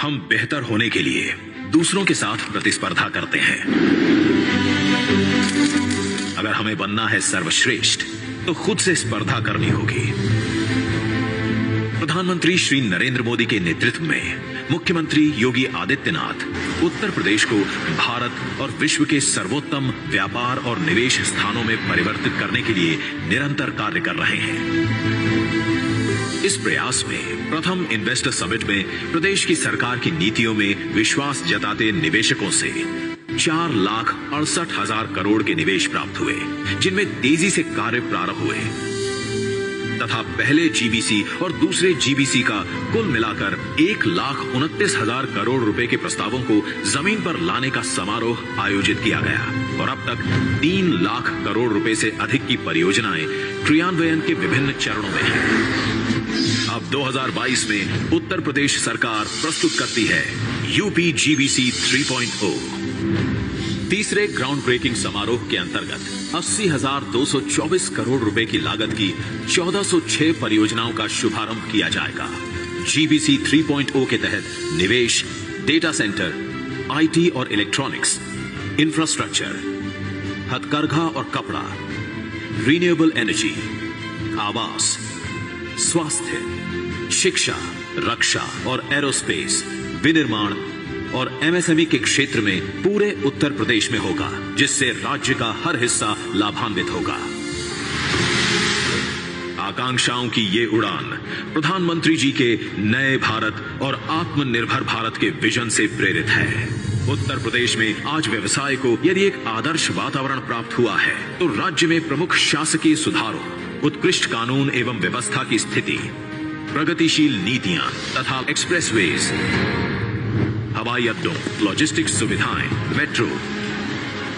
हम बेहतर होने के लिए दूसरों के साथ प्रतिस्पर्धा करते हैं। अगर हमें बनना है सर्वश्रेष्ठ तो खुद से स्पर्धा करनी होगी। प्रधानमंत्री श्री नरेंद्र मोदी के नेतृत्व में मुख्यमंत्री योगी आदित्यनाथ उत्तर प्रदेश को भारत और विश्व के सर्वोत्तम व्यापार और निवेश स्थानों में परिवर्तित करने के लिए निरंतर कार्य कर रहे हैं। इस प्रयास में प्रथम इन्वेस्टर समिट में प्रदेश की सरकार की नीतियों में विश्वास जताते निवेशकों से 4,68,000 करोड़ के निवेश प्राप्त हुए, जिनमें तेजी से कार्य प्रारंभ हुए तथा पहले जीबीसी और दूसरे जीबीसी का कुल मिलाकर 1,29,000 करोड़ रुपए के प्रस्तावों को जमीन पर लाने का समारोह आयोजित किया गया और अब तक 3 लाख करोड़ रुपए से अधिक की परियोजनाएं क्रियान्वयन के विभिन्न चरणों में हैं। अब 2022 में उत्तर प्रदेश सरकार प्रस्तुत करती है यूपी जीबीसी 3.0। तीसरे ग्राउंड ब्रेकिंग समारोह के अंतर्गत 80,224 करोड़ रुपए की लागत की 1406 परियोजनाओं का शुभारंभ किया जाएगा। जीबीसी 3.0 के तहत निवेश, डेटा सेंटर, आईटी और इलेक्ट्रॉनिक्स, इंफ्रास्ट्रक्चर, हथकरघा और कपड़ा, रिन्यूएबल एनर्जी, आवास, स्वास्थ्य, शिक्षा, रक्षा और एरोस्पेस, विनिर्माण और एमएसएमई के क्षेत्र में पूरे उत्तर प्रदेश में होगा, जिससे राज्य का हर हिस्सा लाभान्वित होगा। आकांक्षाओं की ये उड़ान प्रधानमंत्री जी के नए भारत और आत्मनिर्भर भारत के विजन से प्रेरित है। उत्तर प्रदेश में आज व्यवसाय को यदि एक आदर्श वातावरण प्राप्त हुआ है तो राज्य में प्रमुख शासकीय सुधारों, उत्कृष्ट कानून एवं व्यवस्था की स्थिति, प्रगतिशील नीतियां तथा एक्सप्रेसवेज, हवाई अड्डों, लॉजिस्टिक्स सुविधाएं, मेट्रो,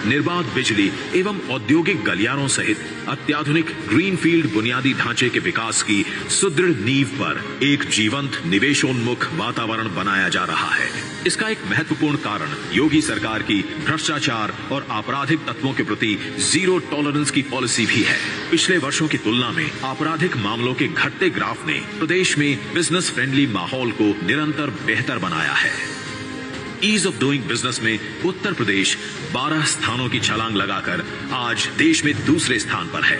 निर्बाध बिजली एवं औद्योगिक गलियारों सहित अत्याधुनिक ग्रीनफील्ड बुनियादी ढांचे के विकास की सुदृढ़ नींव पर एक जीवंत निवेशोन्मुख वातावरण बनाया जा रहा है। इसका एक महत्वपूर्ण कारण योगी सरकार की भ्रष्टाचार और आपराधिक तत्वों के प्रति जीरो टॉलरेंस की पॉलिसी भी है। पिछले वर्षों की तुलना में आपराधिक मामलों के घटते ग्राफ ने प्रदेश में बिजनेस फ्रेंडली माहौल को निरंतर बेहतर बनाया है। ईज ऑफ डूइंग बिजनेस में उत्तर प्रदेश 12 स्थानों की छलांग लगाकर आज देश में दूसरे स्थान पर है।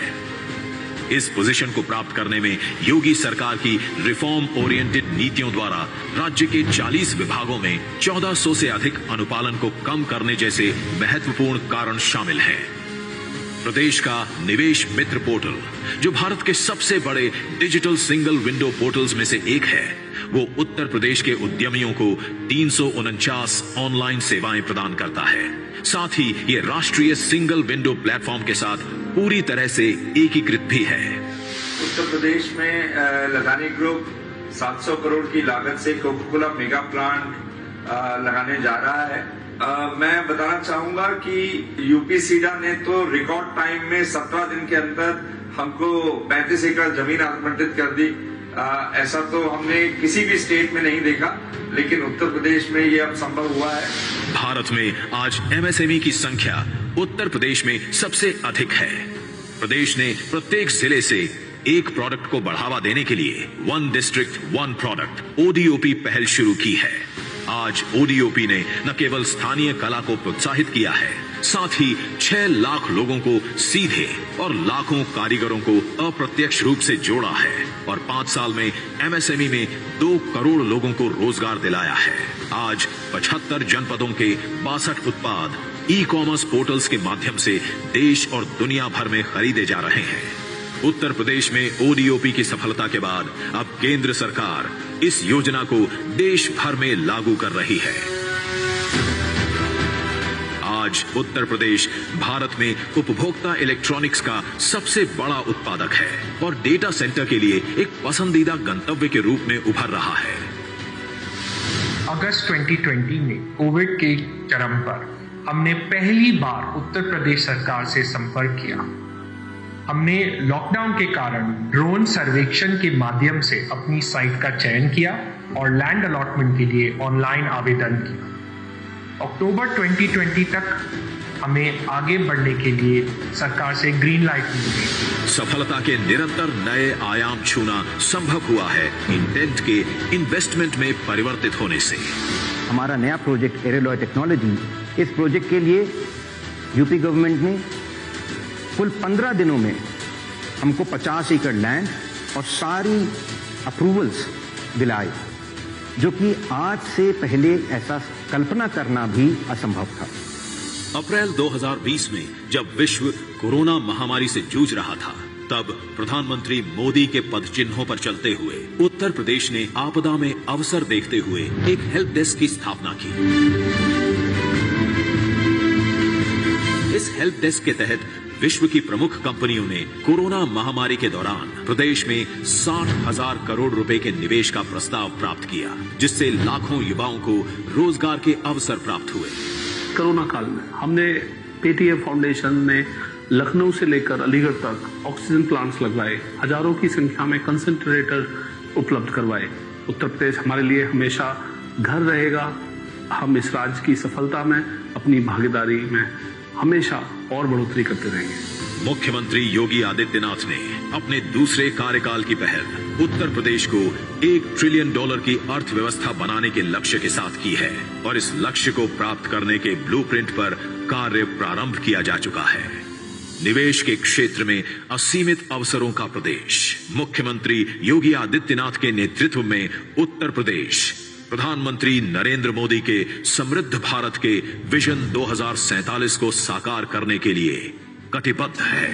इस पोजीशन को प्राप्त करने में योगी सरकार की रिफॉर्म ओरिएंटेड नीतियों द्वारा राज्य के 40 विभागों में 1400 से अधिक अनुपालन को कम करने जैसे महत्वपूर्ण कारण शामिल हैं। प्रदेश का निवेश मित्र पोर्टल, जो भारत के सबसे बड़े डिजिटल सिंगल विंडो पोर्टल्स में से एक है, वो उत्तर प्रदेश के उद्यमियों को 349 ऑनलाइन सेवाएं प्रदान करता है। साथ ही ये राष्ट्रीय सिंगल विंडो प्लेटफॉर्म के साथ पूरी तरह से एकीकृत भी है। उत्तर प्रदेश में लदानी ग्रुप 700 करोड़ की लागत से कोका कोला मेगा प्लांट लगाने जा रहा है। मैं बताना चाहूंगा कि यूपी सीडा ने तो रिकॉर्ड टाइम में 17 दिन के अंदर हमको 35 एकड़ जमीन आवंटित कर दी। ऐसा तो हमने किसी भी स्टेट में नहीं देखा, लेकिन उत्तर प्रदेश में ये अब संभव हुआ है। भारत में आज एमएसएमई की संख्या उत्तर प्रदेश में सबसे अधिक है। प्रदेश ने प्रत्येक जिले से एक प्रोडक्ट को बढ़ावा देने के लिए one district one product ODOP पहल शुरू की है। आज ओडीओपी ने न केवल स्थानीय कला को प्रोत्साहित किया है, साथ ही 6 लाख लोगों को सीधे और लाखों कारीगरों को अप्रत्यक्ष रूप से जोड़ा है और 5 साल में एमएसएमई में 2 करोड़ लोगों को रोजगार दिलाया है। आज 75 जनपदों के 62 उत्पाद ई कॉमर्स पोर्टल्स के माध्यम से देश और दुनिया भर में खरीदे जा रहे हैं। उत्तर प्रदेश में ओडीओपी की सफलता के बाद अब केंद्र सरकार इस योजना को देश भर में लागू कर रही है। आज उत्तर प्रदेश भारत में उपभोक्ता इलेक्ट्रॉनिक्स का सबसे बड़ा उत्पादक है और डेटा सेंटर के लिए एक पसंदीदा गंतव्य के रूप में उभर रहा है। अगस्त 2020 में कोविड के चरम पर हमने पहली बार उत्तर प्रदेश सरकार से संपर्क किया। हमने लॉकडाउन के कारण ड्रोन सर्वेक्षण के माध्यम से अपनी साइट का चयन किया और लैंड अलॉटमेंट के लिए ऑनलाइन आवेदन किया। अक्टूबर 2020 तक हमें आगे बढ़ने के लिए सरकार से ग्रीन लाइट मिल गई। सफलता के निरंतर नए आयाम छूना संभव हुआ है इंटेंट के इन्वेस्टमेंट में परिवर्तित होने से। हमारा नया प्रोजेक्ट एरेलॉय टेक्नोलॉजी, इस प्रोजेक्ट के लिए यूपी गवर्नमेंट ने कुल 15 दिनों में हमको 50 एकड़ लैंड और सारी अप्रूवल्स दिलाए, जो कि आज से पहले ऐसा कल्पना करना भी असंभव था। अप्रैल 2020 में जब विश्व कोरोना महामारी से जूझ रहा था, तब प्रधानमंत्री मोदी के पद चिन्हों पर चलते हुए उत्तर प्रदेश ने आपदा में अवसर देखते हुए एक हेल्प डेस्क की स्थापना की। इस हेल्प डेस्क के तहत विश्व की प्रमुख कंपनियों ने कोरोना महामारी के दौरान प्रदेश में 60,000 करोड़ रुपए के निवेश का प्रस्ताव प्राप्त किया, जिससे लाखों युवाओं को रोजगार के अवसर प्राप्त हुए। कोरोना काल में हमने पेटीएम फाउंडेशन ने लखनऊ से लेकर अलीगढ़ तक ऑक्सीजन प्लांट्स लगवाए, हजारों की संख्या में कंसंट्रेटर उपलब्ध करवाए। उत्तर प्रदेश हमारे लिए हमेशा घर रहेगा। हम इस राज्य की सफलता में अपनी भागीदारी में हमेशा और बढ़ोतरी करते रहेंगे। मुख्यमंत्री योगी आदित्यनाथ ने अपने दूसरे कार्यकाल की पहल उत्तर प्रदेश को $1 ट्रिलियन की अर्थव्यवस्था बनाने के लक्ष्य के साथ की है और इस लक्ष्य को प्राप्त करने के ब्लूप्रिंट पर कार्य प्रारंभ किया जा चुका है। निवेश के क्षेत्र में असीमित अवसरों का प्रदेश। मुख्यमंत्री योगी आदित्यनाथ के नेतृत्व में उत्तर प्रदेश प्रधानमंत्री नरेंद्र मोदी के समृद्ध भारत के विजन 2047 को साकार करने के लिए कटिबद्ध है।